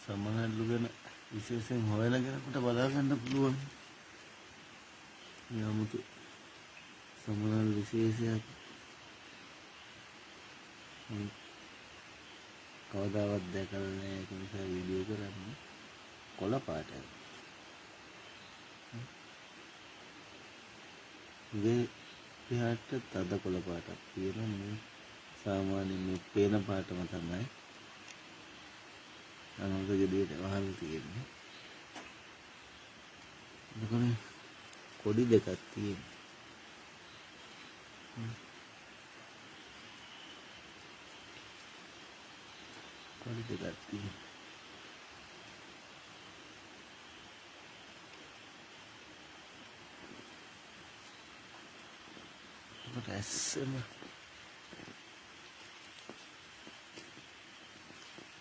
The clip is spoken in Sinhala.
සමනල්ලු ගැන විශේෂයෙන් හොයන කෙනෙකුට බලා ගන්න පුළුවන්. යමුතු සමනල් විශේෂයක් කවදාවත් දැකලා නැහැ. ඒක නිසා වීඩියෝ කරන්නේ. කොළ පාටයි. මේ පියාට තද කොළ පාටක් තියෙනවා. සාමාන්‍යයෙන් මේ පේන පාටම තමයි අනුද ගෙඩියට වහල් තියෙන්නේ. එතකොට කොඩි දෙකක් තියෙනවා. කොඩි දෙකක් තියෙනවා. එතකොට ඇස්සම